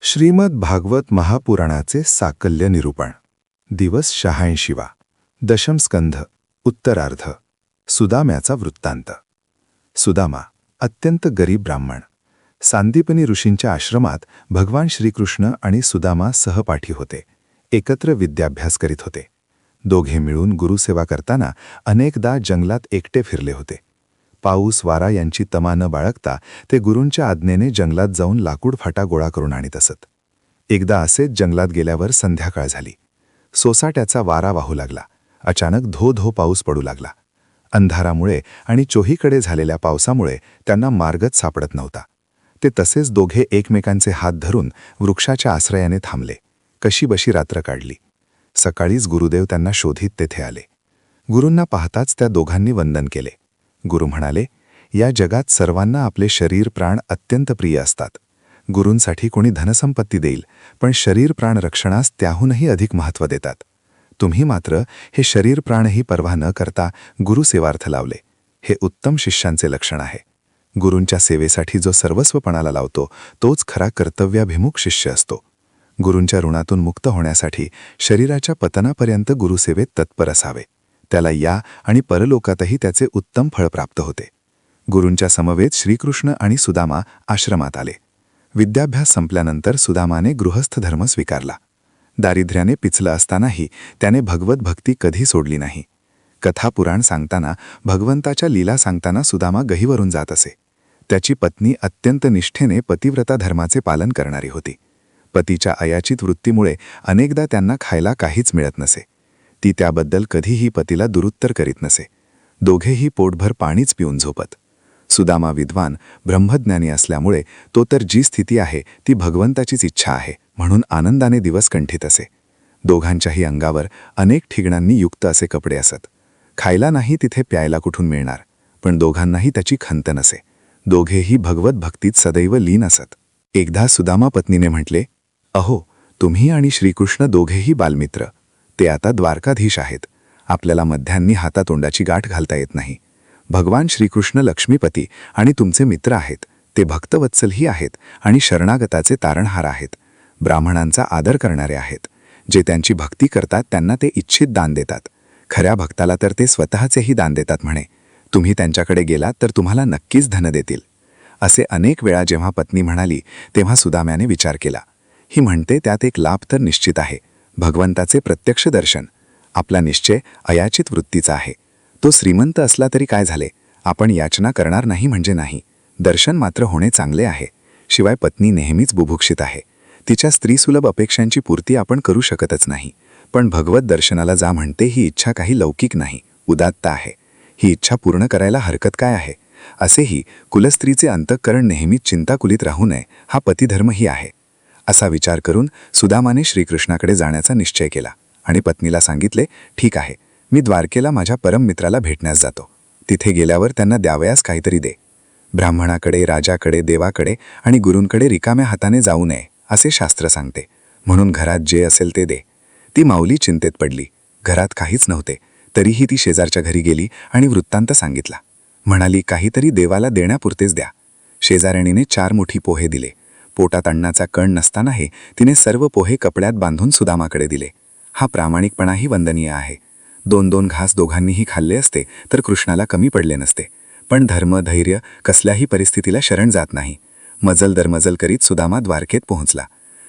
श्रीमद भागवत महापुराणाचे साकल्य निरूपण. दिवस 86वा. दशम स्कंध. उत्तरार्ध. सुदाम्याचा वृत्तांत. सुदामा अत्यंत गरीब ब्राह्मण. सांदीपनी ऋषींच्या आश्रमात भगवान श्रीकृष्ण आणि सुदामा सहपाठी होते. एकत्र विद्याभ्यास करीत होते. दोघे मिळून गुरुसेवा करताना अनेकदा जंगलात एकटे फिरले होते. पाऊस वारा यांची तमा न बाळगता ते गुरूंच्या आज्ञेने जंगलात जाऊन लाकूड फाटा गोळा करून आणीत असत. एकदा असेच जंगलात गेल्यावर संध्याकाळ झाली. सोसाट्याचा वारा वाहू लागला. अचानक धो धो पाऊस पडू लागला. अंधारामुळे आणि चोहीकडे झालेल्या पावसामुळे त्यांना मार्गच सापडत नव्हता. ते तसेच दोघे एकमेकांचे हात धरून वृक्षाच्या आश्रयाने थांबले. कशीबशी रात्र काढली. सकाळीच गुरुदेव त्यांना शोधित तेथे आले. गुरूंना पाहताच त्या दोघांनी वंदन केले. गुरु म्हणाले, या जगात सर्वांना आपले शरीर प्राण अत्यंत प्रिय असतात. गुरूंसाठी कोणी धनसंपत्ती देईल, पण शरीर प्राण रक्षणास त्याहूनही अधिक महत्त्व देतात. तुम्ही मात्र हे शरीर प्राणही पर्वा न करता गुरुसेवार्थ लावले. हे उत्तम शिष्यांचे लक्षण आहे. गुरूंच्या सेवेसाठी जो सर्वस्वपणाला लावतो तोच खरा कर्तव्याभिमुख शिष्य असतो. गुरूंच्या ऋणातून मुक्त होण्यासाठी शरीराच्या पतनापर्यंत गुरुसेवेत तत्पर असावे. त्याला या आणि परलोकातही त्याचे उत्तम फळ प्राप्त होते. गुरूंच्या समवेत श्रीकृष्ण आणि सुदामा आश्रमात आले. विद्याभ्यास संपल्यानंतर सुदामाने गृहस्थ धर्म स्वीकारला. दारिद्र्याने पिचलं असतानाही त्याने भगवत भक्ती कधी सोडली नाही. कथापुराण सांगताना, भगवंताच्या लीला सांगताना सुदामा गहिवरून जात असे. त्याची पत्नी अत्यंत निष्ठेने पतिव्रता धर्माचे पालन करणारी होती. पतीच्या अयाचित वृत्तीमुळे अनेकदा त्यांना खायला काहीच मिळत नसे. ती त्याबद्दल कधीही पतीला दुरुत्तर करीत नसे. दोघेही पोटभर पाणीच पिऊन झोपत. सुदामा विद्वान ब्रह्मज्ञानी असल्यामुळे तो तर जी स्थिती आहे ती भगवंताचीच इच्छा आहे म्हणून आनंदाने दिवस कंठीत असे. दोघांच्याही अंगावर अनेक ठिगणांनी युक्त असे कपडे असत. खायला नाही तिथे प्यायला कुठून मिळणार, पण दोघांनाही त्याची खंत नसे. दोघेही भगवत भक्तीत सदैव लीन असत. एकदा सुदामा पत्नीने म्हटले, अहो, तुम्ही आणि श्रीकृष्ण दोघेही बालमित्र. ते आता द्वारकाधीश आहेत. आपल्याला मध्यांनी हातातोंडाची गाठ घालता येत नाही. भगवान श्रीकृष्ण लक्ष्मीपती आणि तुमचे मित्र आहेत. ते भक्तवत्सलही आहेत आणि शरणागताचे तारणहार आहेत. ब्राह्मणांचा आदर करणारे आहेत. जे त्यांची भक्ती करतात त्यांना ते इच्छित दान देतात. खऱ्या भक्ताला तर ते स्वतःचेही दान देतात म्हणे. तुम्ही त्यांच्याकडे गेलात तर तुम्हाला नक्कीच धन देतील. असे अनेक वेळा जेव्हा पत्नी म्हणाली तेव्हा सुदाम्याने विचार केला. ही म्हणते त्यात एक लाभ तर निश्चित आहे. भगवंताचे प्रत्यक्ष दर्शन. आपला निश्चय अयाचित वृत्तीचा आहे. तो श्रीमंत असला तरी काय झाले, आपण याचना करणार नाही म्हणजे नाही. दर्शन मात्र होणे चांगले आहे. शिवाय पत्नी नेहमीच बुभुक्षित आहे. तिच्या स्त्रीसुलभ अपेक्षांची पूर्ती आपण करू शकतच नाही. पण भगवत दर्शनाला जा म्हणते ही इच्छा काही लौकिक नाही, उदात्त आहे. ही इच्छा पूर्ण करायला हरकत काय आहे. असेही कुलस्त्रीचे अंतःकरण नेहमीच चिंताकुलीत राहू नये हा पतिधर्मही आहे. असा विचार करून सुदामाने श्रीकृष्णाकडे जाण्याचा निश्चय केला आणि पत्नीला सांगितले, ठीक आहे, मी द्वारकेला माझ्या परम मित्राला भेटण्यास जातो. तिथे गेल्यावर त्यांना द्यावयास काहीतरी दे. ब्राह्मणाकडे, राजाकडे, देवाकडे आणि गुरूंकडे रिकाम्या हाताने जाऊ नये असे शास्त्र सांगते. म्हणून घरात जे असेल ते दे. ती माऊली चिंतेत पडली. घरात काहीच नव्हते. तरीही ती शेजारच्या घरी गेली आणि वृत्तांत सांगितला. म्हणाली, काहीतरी देवाला देण्यापुरतेच द्या. शेजारणीने 4 मुठी पोहे दिले. पोटात अन्नाचा कण नसतानाही तिने सर्व पोहे कपड्यात बांधून सुदामाकडे दिले. हा प्रामाणिकपणाही वंदनीय आहे. 2-2 घास दोघांनीही खाल्ले असते तर कृष्णाला कमी पडले नसते. पण धर्म, धैर्य कसल्याही परिस्थितीला शरण जात नाही. मजल दरमजल करीत सुदामा द्वारकेत पोहोचला.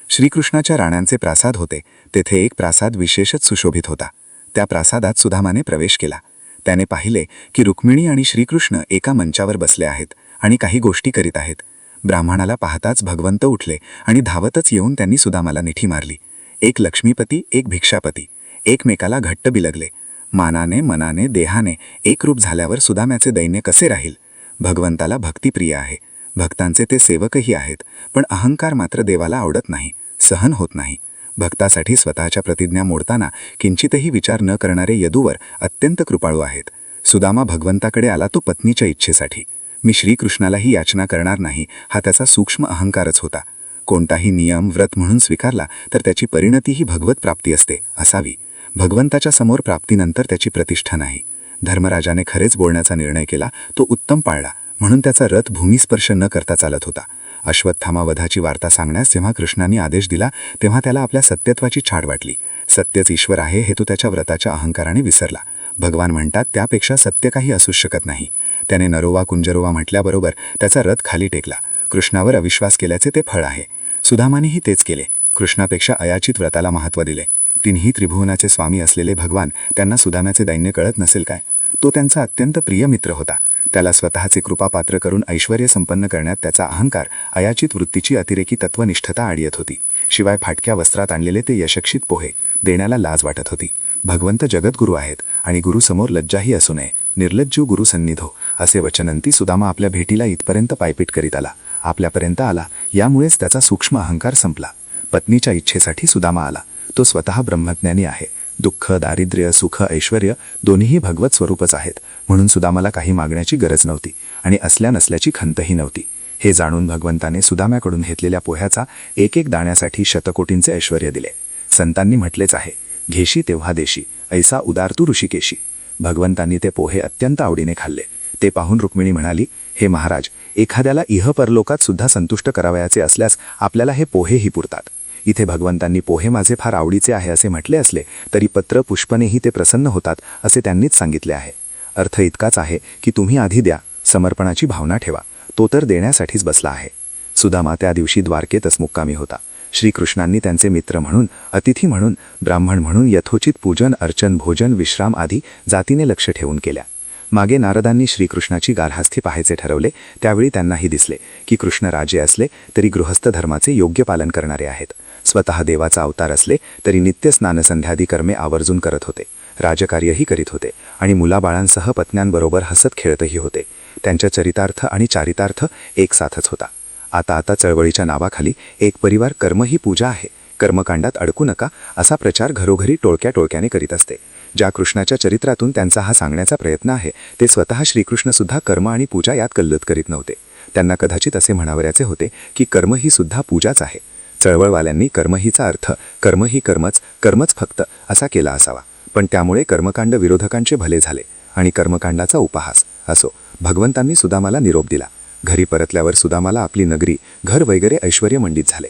श्रीकृष्णाच्या राण्यांचे प्रासाद होते. तेथे एक प्रासाद विशेषच सुशोभित होता. त्या प्रासादात सुदामाने प्रवेश केला. त्याने पाहिले की रुक्मिणी आणि श्रीकृष्ण एका मंचावर बसले आहेत आणि काही गोष्टी करीत आहेत. ब्राह्मणाला पाहताच भगवंत उठले आणि धावतच येऊन त्यांनी सुदामाला मिठी मारली. एक लक्ष्मीपती, एक भिक्षापती एकमेकाला घट्ट बिलगले. मानाने, मनाने, देहाने एकरूप झाल्यावर सुदाम्याचे दैन्य कसे राहील. भगवंताला भक्तिप्रिय आहे. भक्तांचे ते सेवकही आहेत. पण अहंकार मात्र देवाला आवडत नाही, सहन होत नाही. भक्तासाठी स्वतःच्या प्रतिज्ञा मोडताना किंचितही विचार न करणारे यदुवर अत्यंत कृपाळू आहेत. सुदामा भगवंताकडे आला तो पत्नीच्या इच्छेसाठी. मी श्रीकृष्णालाही याचना करणार नाही हा त्याचा सूक्ष्म अहंकारच होता. कोणताही नियम व्रत म्हणून स्वीकारला तर त्याची परिणतीही भगवत प्राप्ती असते असावी. भगवंताच्या समोर प्राप्तीनंतर त्याची प्रतिष्ठा नाही. धर्मराजाने खरेच बोलण्याचा निर्णय केला तो उत्तम पाळला म्हणून त्याचा रथ भूमिस्पर्श न करता चालत होता. अश्वत्थामा वधाची वार्ता सांगण्यास जेव्हा कृष्णांनी आदेश दिला तेव्हा त्याला आपल्या सत्यत्वाची छाड वाटली. सत्यच ईश्वर आहे हे तो त्याच्या व्रताच्या अहंकाराने विसरला. भगवान म्हणतात त्यापेक्षा सत्य काही असूच शकत नाही. त्याने नरोवा कुंजरोवा म्हटल्याबरोबर त्याचा रथ खाली टेकला. कृष्णावर अविश्वास केल्याचे ते फळ आहे. सुदामानेही तेच केले. कृष्णापेक्षा अयाचित व्रताला महत्त्व दिले. तिन्ही त्रिभुवनाचे स्वामी असलेले भगवान त्यांना सुदाम्याचे दैन्य कळत नसेल काय? तो त्यांचा अत्यंत प्रिय मित्र होता. त्याला स्वतःचे कृपापात्र करून ऐश्वर्य संपन्न करण्यात त्याचा अहंकार, अयाचित वृत्तीची अतिरेकी तत्वनिष्ठता आड येत होती. शिवाय फाटक्या वस्त्रात आणलेले ते यशस्वी पोहे देण्याला लाज वाटत होती. भगवंत जगद्गुरू आहेत आणि गुरुसमोर लज्जाही असू नये. निर्लज्जू गुरु सन्निधो असे वचनंती सुदामा आपल्या भेटीला इथपर्यंत पायपीट करीत आला. आपल्यापर्यंत आला यामुळेच त्याचा सूक्ष्म अहंकार संपला. पत्नीच्या इच्छेसाठी सुदामा आला. तो स्वतः ब्रह्मज्ञानी आहे. दुःख, दारिद्र्य, सुख, ऐश्वर्य दोन्हीही भगवत स्वरूपच आहेत. म्हणून सुदामाला काही मागण्याची गरज नव्हती आणि असल्या नसल्याची खंतही नव्हती. हे जाणून भगवंताने सुदाम्याकडून घेतलेल्या पोह्याचा एक एक दाण्यासाठी शतकोटींचे ऐश्वर्य दिले. संतांनी म्हटलेच आहे, घेशी तेव्हा देशी, ऐसा उदार तू ऋषिकेशी. भगवंतांनी ते पोहे अत्यंत आवडीने खाल्ले. ते पाहून रुक्मिणी म्हणाली, हे महाराज, एखाद्याला इह परलोकात सुद्धा संतुष्ट करावयाचे असल्यास आपल्याला हे पोहेही पुरतात. इथे भगवंतांनी पोहे माझे फार आवडीचे आहे असे म्हटले असले तरी पत्र पुष्पनेही ते प्रसन्न होतात असे त्यांनीच सांगितले आहे. अर्थ इतकाच आहे की तुम्ही आधी द्या, समर्पणाची भावना ठेवा. तो तर देण्यासाठीच बसला आहे. सुदामा त्या दिवशी द्वारकेतच मुक्कामी होता. श्रीकृष्णांनी त्यांचे मित्र म्हणून, अतिथी म्हणून, ब्राह्मण म्हणून यथोचित पूजन, अर्चन, भोजन, विश्राम आदी जातीने लक्ष ठेवून केल्या. मागे नारदांनी श्रीकृष्णाची गार्हस्थ्य पाहायचे ठरवले. त्यावेळी त्यांनाही दिसले की कृष्ण राजे असले तरी गृहस्थ धर्माचे योग्य पालन करणारे आहेत. स्वतः देवाचा अवतार असले तरी नित्य स्नानसंध्यादी कर्मे आवर्जून करत होते. राजकार्यही करीत होते आणि मुलाबाळांसह पत्न्यांबरोबर हसत खेळतही होते. त्यांच्या चरितार्थ आणि चारितार्थ एक साथच होता. आता चळवळीच्या नावाखाली एक परिवार कर्म ही पूजा आहे, कर्मकांडात अडकू नका असा प्रचार घरोघरी टोळक्या टोळक्याने करीत असते. ज्या कृष्णाच्या चरित्रातून त्यांचा हा सांगण्याचा प्रयत्न आहे ते स्वतः श्रीकृष्णसुद्धा कर्म आणि पूजा यात कल्लोत करीत नव्हते. त्यांना कदाचित असे म्हणावयाचे होते की कर्म ही सुद्धा पूजाच आहे. चळवळवाल्यांनी कर्म हीचा अर्थ कर्म ही कर्मच, कर्मच फक्त असा केला असावा. पण त्यामुळे कर्मकांड विरोधकांचे भले झाले आणि कर्मकांडाचा उपहास असो. भगवंतांनी सुदामाला निरोप दिला. घरी परतल्यावर सुदामाला आपली नगरी, घर वगैरे ऐश्वर्यमंडित झाले.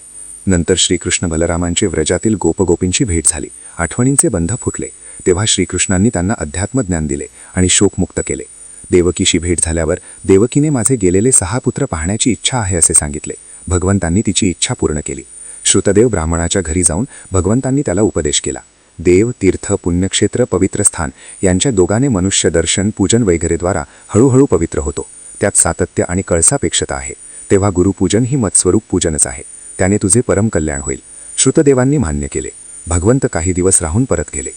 नंतर श्रीकृष्ण बलरामांचे व्रजातील गोपगोपींची भेट झाली. आठवणींचे बंध फुटले. तेव्हा श्रीकृष्णांनी त्यांना अध्यात्मज्ञान दिले आणि शोकमुक्त केले. देवकीशी भेट झाल्यावर देवकीने माझे गेलेले 6 पुत्र पाहण्याची इच्छा आहे असे सांगितले. भगवंतांनी तिची इच्छा पूर्ण केली. श्रुतदेव ब्राह्मणाच्या घरी जाऊन भगवंतांनी त्याला उपदेश केला. देव, तीर्थ, पुण्यक्षेत्र, पवित्र स्थान यांच्या दोघाने मनुष्य दर्शन, पूजन वगैरेद्वारा हळूहळू पवित्र होतो. त्यात सातत्य आणि कळसापेक्षता आहे. तेव्हा गुरुपूजन ही मत्स्वरूप पूजनच आहे. त्याने तुझे परम कल्याण होईल. श्रुतदेवांनी मान्य केले. भगवंत काही दिवस राहून परत गेले.